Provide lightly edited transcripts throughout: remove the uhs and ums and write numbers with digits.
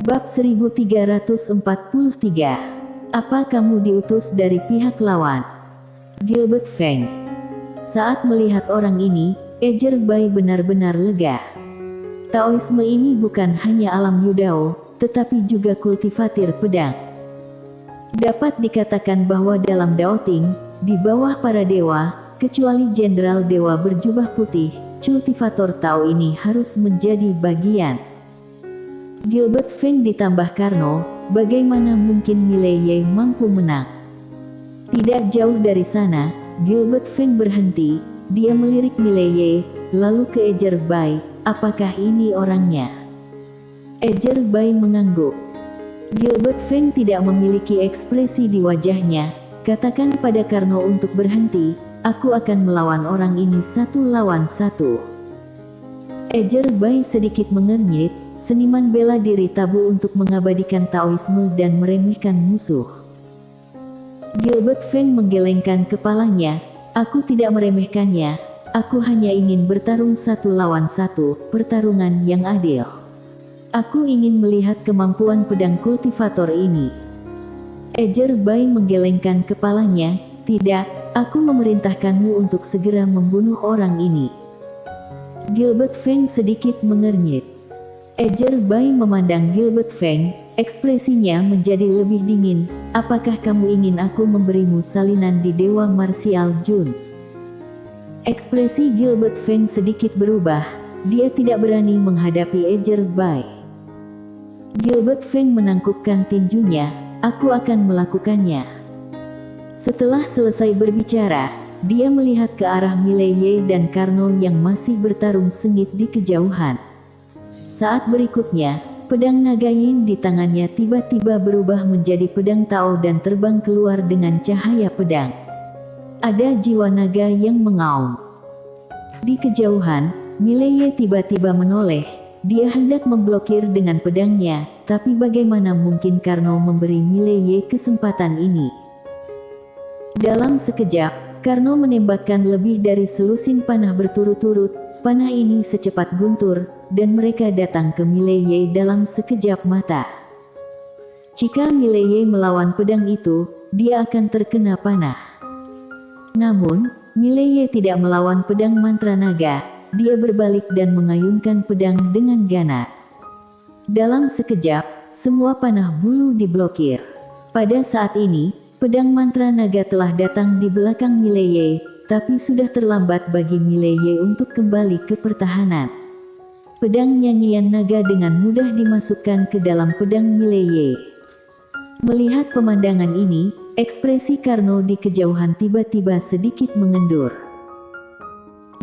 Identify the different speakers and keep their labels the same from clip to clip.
Speaker 1: Bab 1343. Apa kamu diutus dari pihak lawan? Gilbert Feng. Saat melihat orang ini, Ejer Bai benar-benar lega. Taoisme ini bukan hanya alam Yudao, tetapi juga kultivatir pedang. Dapat dikatakan bahwa dalam Daoting, di bawah para dewa, kecuali Jenderal Dewa berjubah putih, kultivator Tao ini harus menjadi bagian. Gilbert Feng ditambah Karno, bagaimana mungkin Mileye mampu menang? Tidak jauh dari sana, Gilbert Feng berhenti, dia melirik Mileye, lalu ke Ejer Bai, apakah ini orangnya? Ejer Bai mengangguk. Gilbert Feng tidak memiliki ekspresi di wajahnya, katakan pada Karno untuk berhenti, aku akan melawan orang ini satu lawan satu. Ejer Bai sedikit mengernyit, seniman bela diri tabu untuk mengabadikan Taoisme dan meremehkan musuh. Gilbert Feng menggelengkan kepalanya, aku tidak meremehkannya, aku hanya ingin bertarung satu lawan satu, pertarungan yang adil. Aku ingin melihat kemampuan pedang kultivator ini. Ejer Bai menggelengkan kepalanya, tidak, aku memerintahkanmu untuk segera membunuh orang ini. Gilbert Feng sedikit mengernyit. Ejer Bai memandang Gilbert Feng, ekspresinya menjadi lebih dingin, apakah kamu ingin aku memberimu salinan di Dewa Marsial Jun? Ekspresi Gilbert Feng sedikit berubah, dia tidak berani menghadapi Ejer Bai. Gilbert Feng menangkupkan tinjunya, aku akan melakukannya. Setelah selesai berbicara, dia melihat ke arah Mileye dan Karno yang masih bertarung sengit di kejauhan. Saat berikutnya, pedang naga Yin di tangannya tiba-tiba berubah menjadi pedang Tao dan terbang keluar dengan cahaya pedang. Ada jiwa naga yang mengaum. Di kejauhan, Mileye tiba-tiba menoleh, dia hendak memblokir dengan pedangnya, tapi bagaimana mungkin Karno memberi Mileye kesempatan ini? Dalam sekejap, Karno menembakkan lebih dari selusin panah berturut-turut. Panah ini secepat guntur, dan mereka datang ke Mileye dalam sekejap mata. Jika Mileye melawan pedang itu, dia akan terkena panah. Namun, Mileye tidak melawan pedang mantra naga, dia berbalik dan mengayunkan pedang dengan ganas. Dalam sekejap, semua panah bulu diblokir. Pada saat ini, pedang mantra naga telah datang di belakang Mileye, tapi sudah terlambat bagi Mileye untuk kembali ke pertahanan. Pedang nyanyian naga dengan mudah dimasukkan ke dalam pedang Mileye. Melihat pemandangan ini, ekspresi Karno di kejauhan tiba-tiba sedikit mengendur.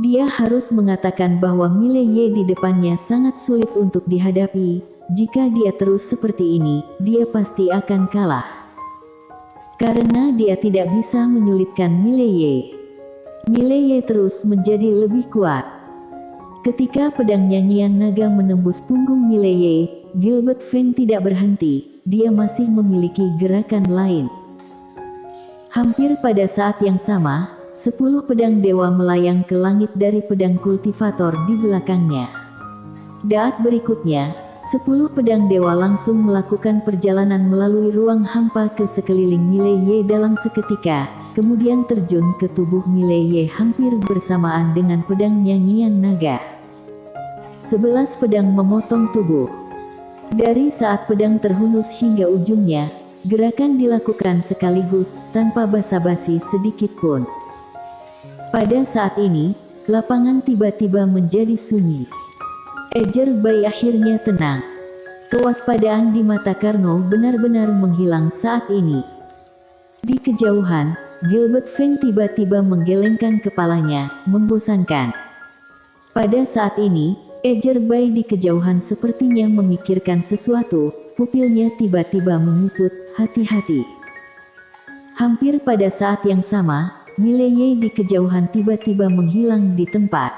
Speaker 1: Dia harus mengatakan bahwa Mileye di depannya sangat sulit untuk dihadapi, jika dia terus seperti ini, dia pasti akan kalah. Karena dia tidak bisa menyulitkan Mileye. Mileye terus menjadi lebih kuat. Ketika pedang nyanyian naga menembus punggung Mileye, Gilbert Feng tidak berhenti, dia masih memiliki gerakan lain. Hampir pada saat yang sama, 10 pedang dewa melayang ke langit dari pedang kultivator di belakangnya. Saat berikutnya, 10 pedang dewa langsung melakukan perjalanan melalui ruang hampa ke sekeliling Mileye dalam seketika, kemudian terjun ke tubuh Mileye hampir bersamaan dengan pedang nyanyian naga. 11 pedang memotong tubuh. Dari saat pedang terhunus hingga ujungnya, gerakan dilakukan sekaligus, tanpa basa-basi sedikit pun. Pada saat ini, lapangan tiba-tiba menjadi sunyi. Ejer Bai akhirnya tenang. Kewaspadaan di mata Karno benar-benar menghilang saat ini. Di kejauhan, Gilbert Feng tiba-tiba menggelengkan kepalanya, membosankan. Pada saat ini, Ejer Bai di kejauhan sepertinya memikirkan sesuatu, pupilnya tiba-tiba menyusut, hati-hati. Hampir pada saat yang sama, Mileye di kejauhan tiba-tiba menghilang di tempat.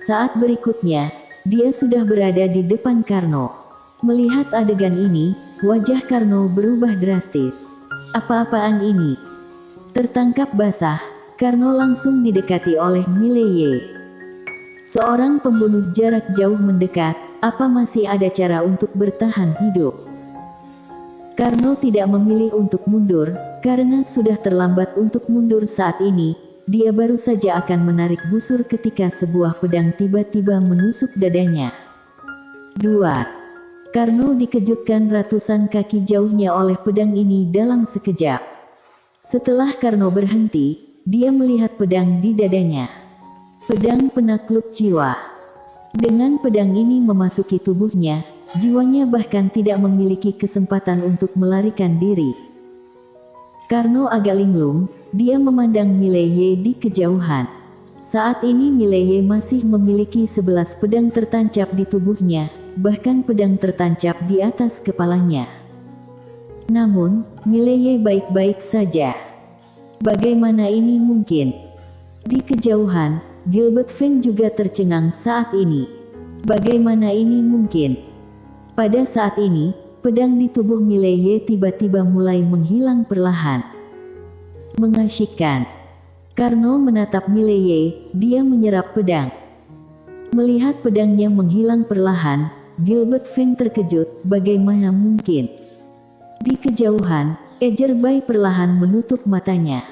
Speaker 1: Saat berikutnya, dia sudah berada di depan Karno. Melihat adegan ini, wajah Karno berubah drastis. Apa-apaan ini? Tertangkap basah, Karno langsung didekati oleh Mileye. Seorang pembunuh jarak jauh mendekat, apa masih ada cara untuk bertahan hidup? Karno tidak memilih untuk mundur, karena sudah terlambat untuk mundur saat ini. Dia baru saja akan menarik busur ketika sebuah pedang tiba-tiba menusuk dadanya. 2. Karno dikejutkan ratusan kaki jauhnya oleh pedang ini dalam sekejap. Setelah Karno berhenti, dia melihat pedang di dadanya. Pedang penakluk jiwa. Dengan pedang ini memasuki tubuhnya, jiwanya bahkan tidak memiliki kesempatan untuk melarikan diri. Karno agak linglung, dia memandang Mileye di kejauhan. Saat ini Mileye masih memiliki 11 pedang tertancap di tubuhnya, bahkan pedang tertancap di atas kepalanya. Namun, Mileye baik-baik saja. Bagaimana ini mungkin? Di kejauhan, Gilbert Feng juga tercengang saat ini. Bagaimana ini mungkin? Pada saat ini, pedang di tubuh Mileye tiba-tiba mulai menghilang perlahan. Mengasyikkan. Karno menatap Mileye, dia menyerap pedang. Melihat pedangnya menghilang perlahan, Gilbert Feng terkejut, bagaimana mungkin? Di kejauhan, Ejerbai perlahan menutup matanya.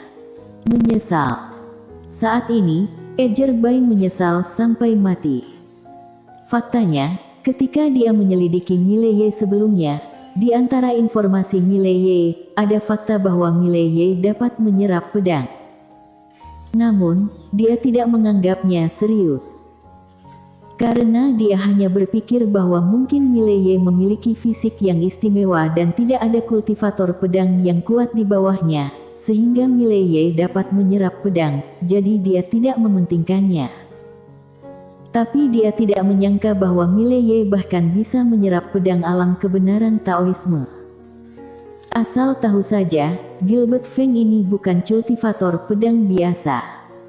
Speaker 1: Menyesal. Saat ini, Ejerbai menyesal sampai mati. Faktanya, ketika dia menyelidiki Mileye sebelumnya, di antara informasi Mileye, ada fakta bahwa Mileye dapat menyerap pedang. Namun, dia tidak menganggapnya serius. Karena dia hanya berpikir bahwa mungkin Mileye memiliki fisik yang istimewa dan tidak ada kultivator pedang yang kuat di bawahnya, sehingga Mileye dapat menyerap pedang, jadi dia tidak mementingkannya. Tapi dia tidak menyangka bahwa Mileye bahkan bisa menyerap pedang alam kebenaran Taoisme. Asal tahu saja, Gilbert Feng ini bukan kultivator pedang biasa.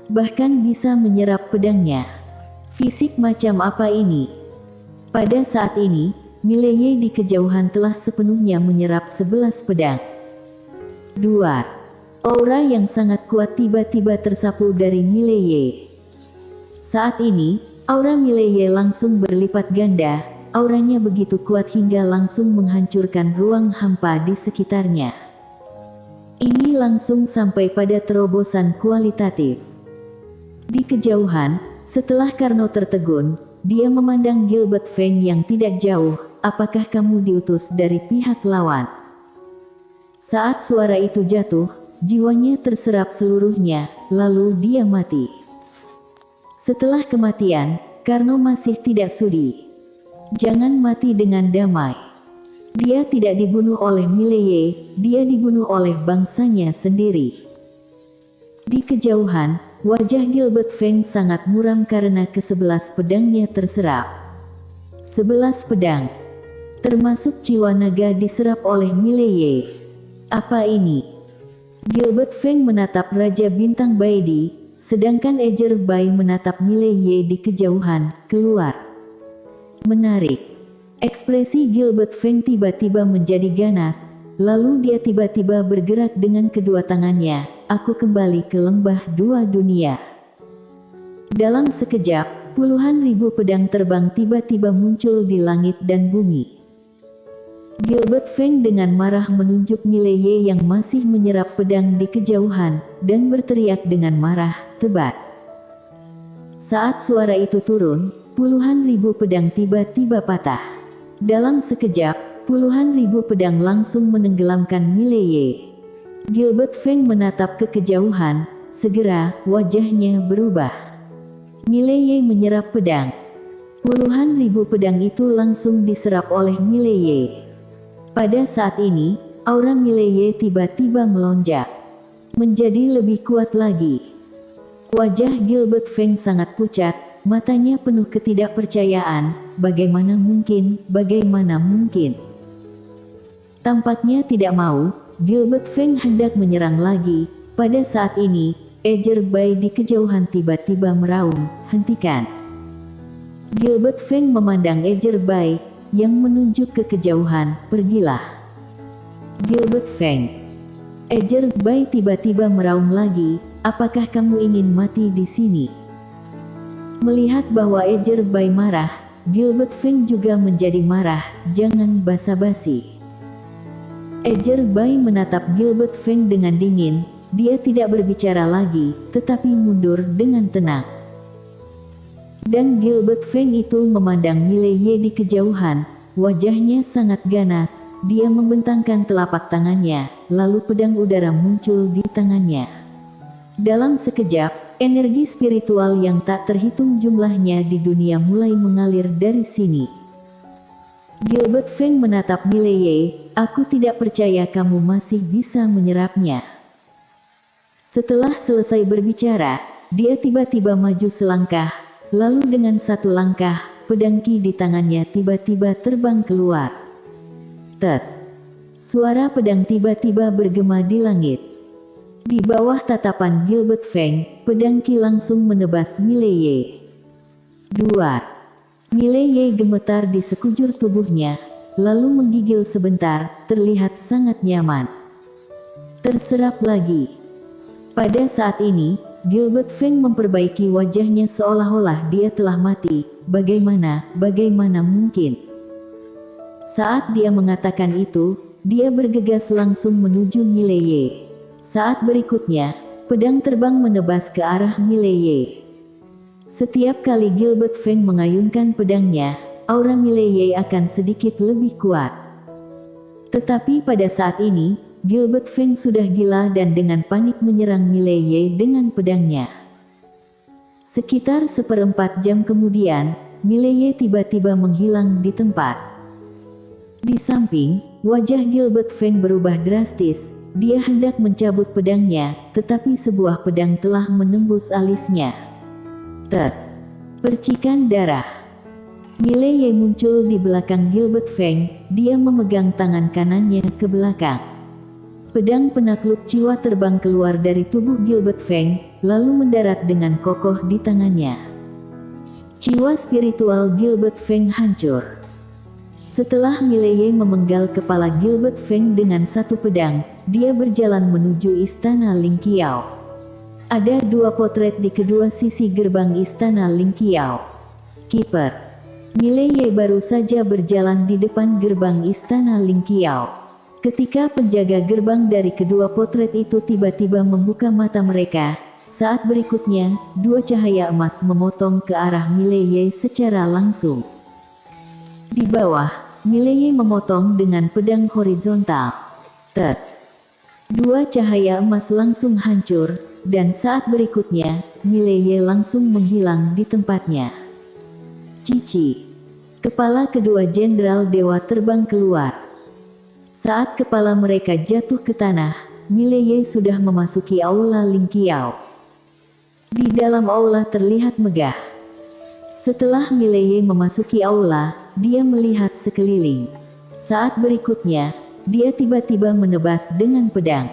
Speaker 1: Bahkan bisa menyerap pedangnya. Fisik macam apa ini? Pada saat ini, Mileye di kejauhan telah sepenuhnya menyerap 11 pedang. 2. Aura yang sangat kuat tiba-tiba tersapu dari Mileye. Saat ini, aura Mileye langsung berlipat ganda, auranya begitu kuat hingga langsung menghancurkan ruang hampa di sekitarnya. Ini langsung sampai pada terobosan kualitatif. Di kejauhan, setelah Karno tertegun, dia memandang Gilbert Feng yang tidak jauh, apakah kamu diutus dari pihak lawan? Saat suara itu jatuh, jiwanya terserap seluruhnya, lalu dia mati. Setelah kematian, Karno masih tidak sudi. Jangan mati dengan damai. Dia tidak dibunuh oleh Mileye, dia dibunuh oleh bangsanya sendiri. Di kejauhan, wajah Gilbert Feng sangat muram karena ke-11 pedangnya terserap. 11 pedang, termasuk jiwa naga diserap oleh Mileye. Apa ini? Gilbert Feng menatap Raja Bintang Baidi, sedangkan Ejerbai menatap Mileye di kejauhan, keluar. Menarik. Ekspresi Gilbert Feng tiba-tiba menjadi ganas, lalu dia tiba-tiba bergerak dengan kedua tangannya. Aku kembali ke lembah dua dunia. Dalam sekejap, puluhan ribu pedang terbang tiba-tiba muncul di langit dan bumi. Gilbert Feng dengan marah menunjuk Mileye yang masih menyerap pedang di kejauhan, dan berteriak dengan marah, tebas. Saat suara itu turun, puluhan ribu pedang tiba-tiba patah. Dalam sekejap, puluhan ribu pedang langsung menenggelamkan Mileye. Gilbert Feng menatap ke kejauhan, segera wajahnya berubah. Mileye menyerap pedang. Puluhan ribu pedang itu langsung diserap oleh Mileye. Pada saat ini, aura Mileye tiba-tiba melonjak. Menjadi lebih kuat lagi. Wajah Gilbert Feng sangat pucat, matanya penuh ketidakpercayaan, bagaimana mungkin, bagaimana mungkin. Tampaknya tidak mau, Gilbert Feng hendak menyerang lagi. Pada saat ini, Ejerbai di kejauhan tiba-tiba meraung, hentikan. Gilbert Feng memandang Ejerbai, yang menunjuk ke kejauhan, pergilah. Gilbert Feng. Ejerbai tiba-tiba meraung lagi, apakah kamu ingin mati di sini? Melihat bahwa Ejerbai marah, Gilbert Feng juga menjadi marah. Jangan basa-basi. Edger Bai menatap Gilbert Feng dengan dingin. Dia tidak berbicara lagi, tetapi mundur dengan tenang. Dan Gilbert Feng itu memandang Mileye di kejauhan. Wajahnya sangat ganas. Dia membentangkan telapak tangannya, lalu pedang udara muncul di tangannya. Dalam sekejap, energi spiritual yang tak terhitung jumlahnya di dunia mulai mengalir dari sini. Gilbert Feng menatap Mileye. Aku tidak percaya kamu masih bisa menyerapnya. Setelah selesai berbicara, dia tiba-tiba maju selangkah, lalu dengan satu langkah, pedang Qi di tangannya tiba-tiba terbang keluar. Tes. Suara pedang tiba-tiba bergema di langit. Di bawah tatapan Gilbert Feng, pedang Qi langsung menebas Mileye. Duar. Mileye gemetar di sekujur tubuhnya, lalu menggigil sebentar, terlihat sangat nyaman. Terserap lagi. Pada saat ini, Gilbert Feng memperbaiki wajahnya seolah-olah dia telah mati. Bagaimana mungkin? Saat dia mengatakan itu, dia bergegas langsung menuju Mileye. Saat berikutnya, pedang terbang menebas ke arah Mileye. Setiap kali Gilbert Feng mengayunkan pedangnya, aura Mileye akan sedikit lebih kuat. Tetapi pada saat ini, Gilbert Feng sudah gila dan dengan panik menyerang Mileye dengan pedangnya. Sekitar 1/4 jam kemudian, Mileye tiba-tiba menghilang di tempat. Di samping, wajah Gilbert Feng berubah drastis. Dia hendak mencabut pedangnya, tetapi sebuah pedang telah menembus alisnya. Tes. Percikan darah. Mileye muncul di belakang Gilbert Feng. Dia memegang tangan kanannya ke belakang. Pedang penakluk jiwa terbang keluar dari tubuh Gilbert Feng, lalu mendarat dengan kokoh di tangannya. Jiwa spiritual Gilbert Feng hancur. Setelah Mileye memenggal kepala Gilbert Feng dengan satu pedang, dia berjalan menuju istana Ling Qiao. Ada 2 potret di kedua sisi gerbang istana Ling Qiao. Kiper. Mileye baru saja berjalan di depan gerbang istana Ling Qiao. Ketika penjaga gerbang dari kedua potret itu tiba-tiba membuka mata mereka, saat berikutnya, 2 cahaya emas memotong ke arah Mileye secara langsung. Di bawah, Mileye memotong dengan pedang horizontal. Tes. 2 cahaya emas langsung hancur, dan saat berikutnya, Mileye langsung menghilang di tempatnya. Cici. Kepala kedua jenderal dewa terbang keluar. Saat kepala mereka jatuh ke tanah, Mileye sudah memasuki aula Ling Qiao. Di dalam aula terlihat megah. Setelah Mileye memasuki aula, dia melihat sekeliling. Saat berikutnya, dia tiba-tiba menebas dengan pedang.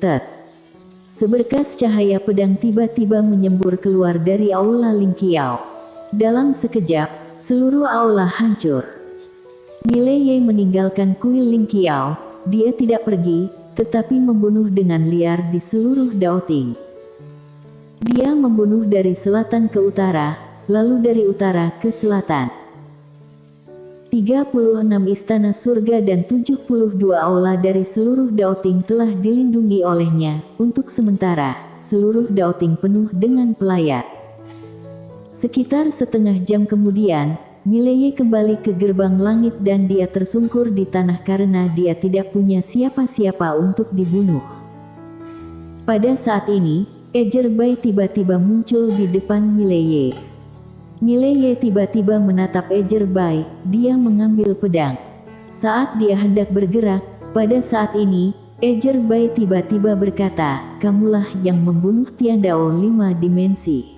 Speaker 1: Tes. Seberkas cahaya pedang tiba-tiba menyembur keluar dari aula Ling Qiao. Dalam sekejap, seluruh aula hancur. Mileye meninggalkan kuil Ling Qiao. Dia tidak pergi, tetapi membunuh dengan liar di seluruh Daoting. Dia membunuh dari selatan ke utara, lalu dari utara ke selatan. 36 istana surga dan 72 aula dari seluruh Daoting telah dilindungi olehnya. Untuk sementara, seluruh Daoting penuh dengan pelayat. Sekitar setengah jam kemudian, Mileye kembali ke gerbang langit dan dia tersungkur di tanah karena dia tidak punya siapa-siapa untuk dibunuh. Pada saat ini, Edger Bai tiba-tiba muncul di depan Mileye. Mileye tiba-tiba menatap Edger Bai. Dia mengambil pedang. Saat dia hendak bergerak, pada saat ini, Edger Bai tiba-tiba berkata, "Kamulah yang membunuh Tiandao 5 dimensi."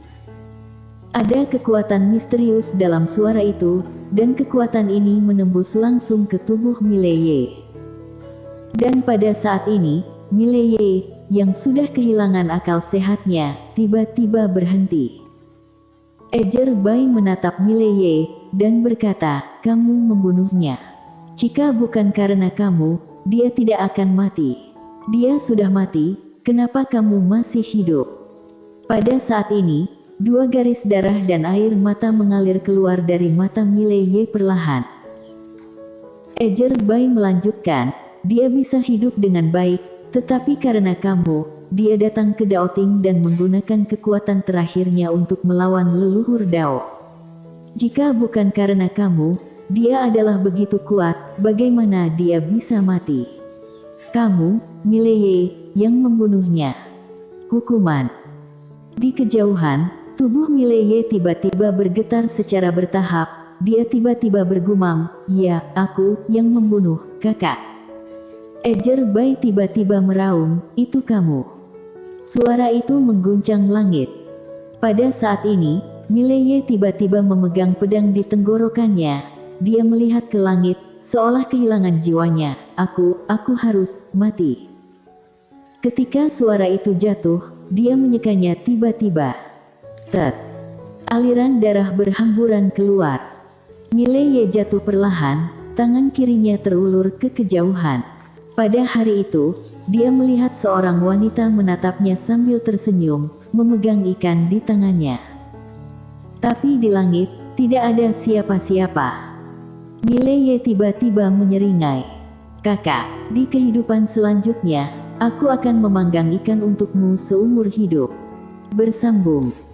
Speaker 1: Ada kekuatan misterius dalam suara itu, dan kekuatan ini menembus langsung ke tubuh Mileye. Dan pada saat ini, Mileye, yang sudah kehilangan akal sehatnya, tiba-tiba berhenti. Edger Bai menatap Mileye, dan berkata, "Kamu membunuhnya. Jika bukan karena kamu, dia tidak akan mati. Dia sudah mati, kenapa kamu masih hidup?" Pada saat ini, Dua garis darah dan air mata mengalir keluar dari mata Mileye perlahan. Ejerbai melanjutkan, dia bisa hidup dengan baik, tetapi karena kamu, dia datang ke Daoting dan menggunakan kekuatan terakhirnya untuk melawan leluhur Dao. Jika bukan karena kamu, dia adalah begitu kuat, bagaimana dia bisa mati? Kamu, Mileye, yang membunuhnya. Hukuman. Di kejauhan, tubuh Mileye tiba-tiba bergetar secara bertahap. Dia tiba-tiba bergumam, "Ya, aku yang membunuh kakak." Ejerbai tiba-tiba meraung, "Itu kamu." Suara itu mengguncang langit. Pada saat ini, Mileye tiba-tiba memegang pedang di tenggorokannya. Dia melihat ke langit, seolah kehilangan jiwanya. Aku harus mati." Ketika suara itu jatuh, dia menyekanya tiba-tiba. Tes. Aliran darah berhamburan keluar. Mileye jatuh perlahan, tangan kirinya terulur ke kejauhan. Pada hari itu, dia melihat seorang wanita menatapnya sambil tersenyum, memegang ikan di tangannya. Tapi di langit, tidak ada siapa-siapa. Mileye tiba-tiba menyeringai. "Kakak, di kehidupan selanjutnya, aku akan memanggang ikan untukmu seumur hidup." Bersambung.